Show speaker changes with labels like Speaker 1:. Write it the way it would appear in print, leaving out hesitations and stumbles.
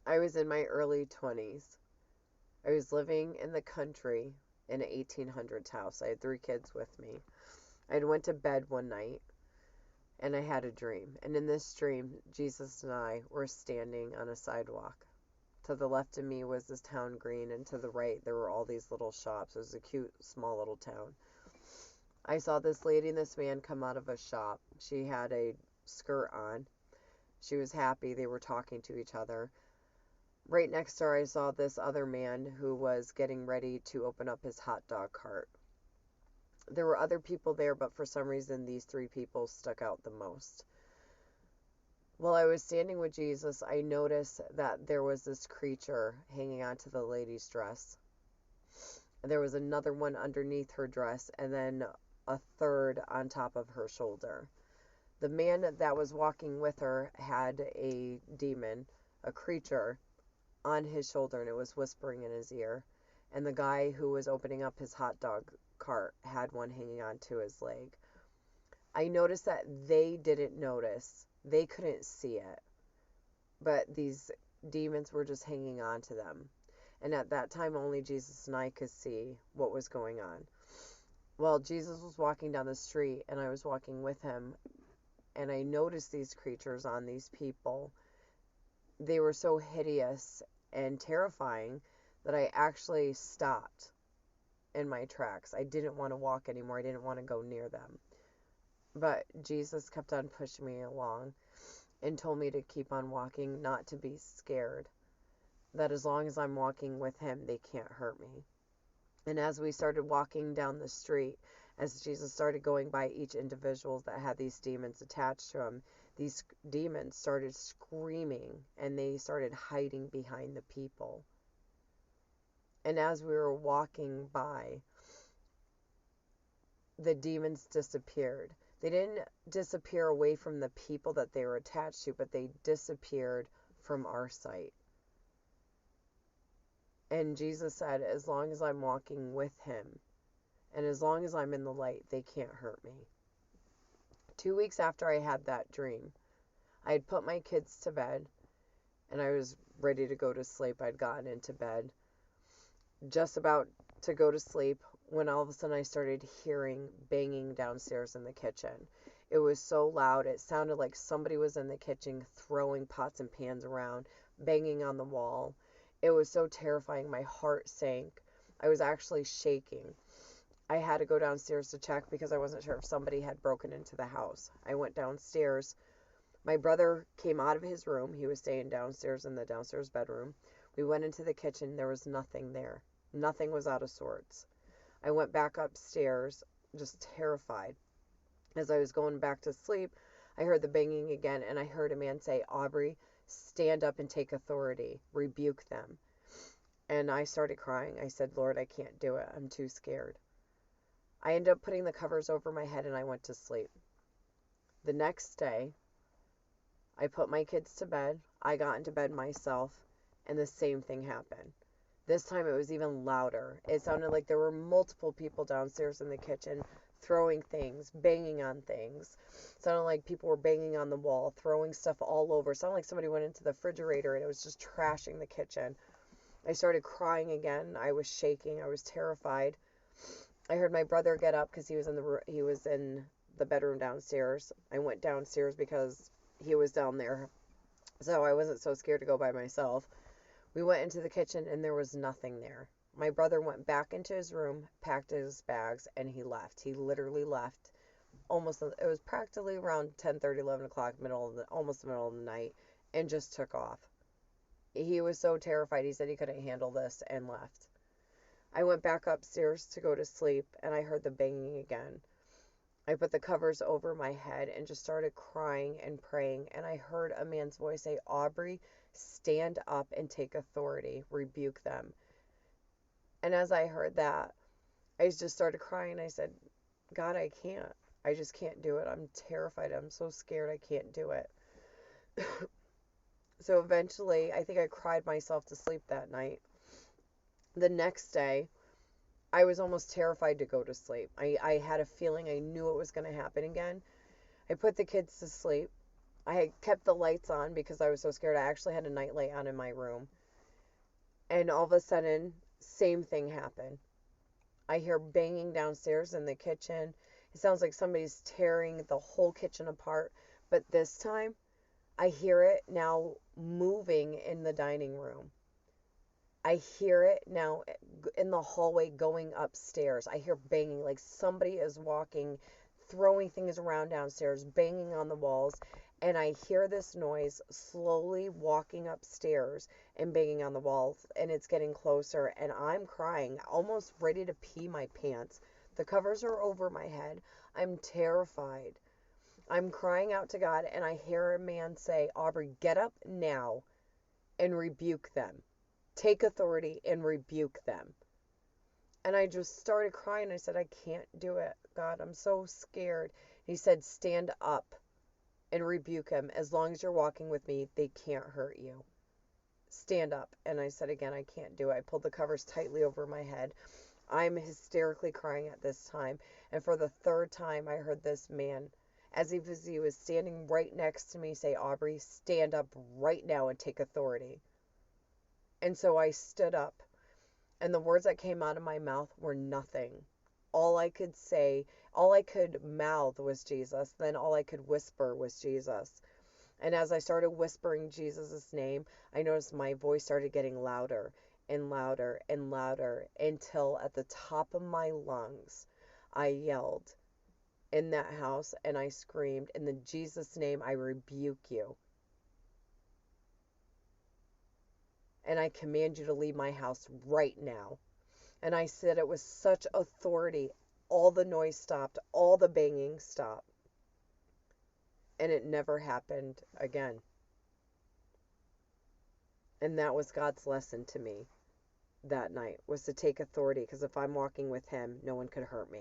Speaker 1: I was in my early 20s. I was living in the country in an 1800s house. I had three kids with me. I had went to bed one night and I had a dream. And in this dream, Jesus and I were standing on a sidewalk. To the left of me was this town green, and to the right there were all these little shops. It was a cute, small little town. I saw this lady and this man come out of a shop. She had a skirt on. She was happy. They were talking to each other. Right next to her, I saw this other man who was getting ready to open up his hot dog cart. There were other people there, but for some reason, these three people stuck out the most. While I was standing with Jesus, I noticed that there was this creature hanging onto the lady's dress. There was another one underneath her dress, and then a third on top of her shoulder. The man that was walking with her had a demon, a creature, on his shoulder, and it was whispering in his ear. And the guy who was opening up his hot dog cart had one hanging onto his leg. I noticed that they didn't notice. They couldn't see it. But these demons were just hanging on to them. And at that time, only Jesus and I could see what was going on. Well, Jesus was walking down the street, and I was walking with him, and I noticed these creatures on these people. They were so hideous and terrifying that I actually stopped in my tracks. I didn't want to walk anymore. I didn't want to go near them. But Jesus kept on pushing me along and told me to keep on walking, not to be scared. That as long as I'm walking with him, they can't hurt me. And as we started walking down the street, as Jesus started going by each individual that had these demons attached to him, these demons started screaming and they started hiding behind the people. And as we were walking by, the demons disappeared. They didn't disappear away from the people that they were attached to, but they disappeared from our sight. And Jesus said, as long as I'm walking with him, and as long as I'm in the light, they can't hurt me. 2 weeks after I had that dream, I had put my kids to bed, and I was ready to go to sleep. I'd gotten into bed, just about to go to sleep, when all of a sudden I started hearing banging downstairs in the kitchen. It was so loud, it sounded like somebody was in the kitchen throwing pots and pans around, banging on the wall. It was so terrifying, my heart sank. I was actually shaking. I had to go downstairs to check because I wasn't sure if somebody had broken into the house. I went downstairs. My brother came out of his room. He was staying downstairs in the downstairs bedroom. We went into the kitchen. There was nothing there. Nothing was out of sorts. I went back upstairs, just terrified. As I was going back to sleep, I heard the banging again, and I heard a man say, "Aubrey, stand up and take authority. Rebuke them." And I started crying. I said, "Lord, I can't do it. I'm too scared." I ended up putting the covers over my head and I went to sleep. The next day, I put my kids to bed. I got into bed myself, and the same thing happened. This time it was even louder. It sounded like there were multiple people downstairs in the kitchen throwing things, banging on things. It sounded like people were banging on the wall, throwing stuff all over. It sounded like somebody went into the refrigerator and it was just trashing the kitchen. I started crying again. I was shaking. I was terrified. I heard my brother get up because he was in the bedroom downstairs. I went downstairs because he was down there, so I wasn't so scared to go by myself. We went into the kitchen and there was nothing there. My brother went back into his room, packed his bags, and he left. He literally left. It was practically around 10:30, 11 o'clock, almost the middle of the night, and just took off. He was so terrified. He said he couldn't handle this and left. I went back upstairs to go to sleep, and I heard the banging again. I put the covers over my head and just started crying and praying, and I heard a man's voice say, "Aubrey, stand up and take authority. Rebuke them." And as I heard that, I just started crying. I said, "God, I can't. I just can't do it. I'm terrified. I'm so scared. I can't do it." So eventually, I think I cried myself to sleep that night. The next day, I was almost terrified to go to sleep. I had a feeling I knew it was going to happen again. I put the kids to sleep. I had kept the lights on because I was so scared. I actually had a nightlight on in my room. And all of a sudden, same thing happened. I hear banging downstairs in the kitchen. It sounds like somebody's tearing the whole kitchen apart. But this time, I hear it now moving in the dining room. I hear it now in the hallway going upstairs. I hear banging, like somebody is walking, throwing things around downstairs, banging on the walls. And I hear this noise slowly walking upstairs and banging on the walls. And it's getting closer. And I'm crying, almost ready to pee my pants. The covers are over my head. I'm terrified. I'm crying out to God. And I hear a man say, Aubrey, get up now and rebuke them. Take authority and rebuke them. And I just started crying. I said, I can't do it, God. I'm so scared. He said, stand up and rebuke him. As long as you're walking with me, they can't hurt you. Stand up. And I said again, I can't do it. I pulled the covers tightly over my head. I'm hysterically crying at this time. And for the third time, I heard this man, as if he was standing right next to me, say, Aubrey, stand up right now and take authority. And so I stood up. And the words that came out of my mouth were nothing. All I could say, all I could mouth was Jesus. Then all I could whisper was Jesus. And as I started whispering Jesus' name, I noticed my voice started getting louder and louder and louder until at the top of my lungs, I yelled in that house and I screamed, in the Jesus name, I rebuke you. And I command you to leave my house right now. And I said it with such authority. All the noise stopped. All the banging stopped. And it never happened again. And that was God's lesson to me that night, was to take authority. Because if I'm walking with him, no one could hurt me.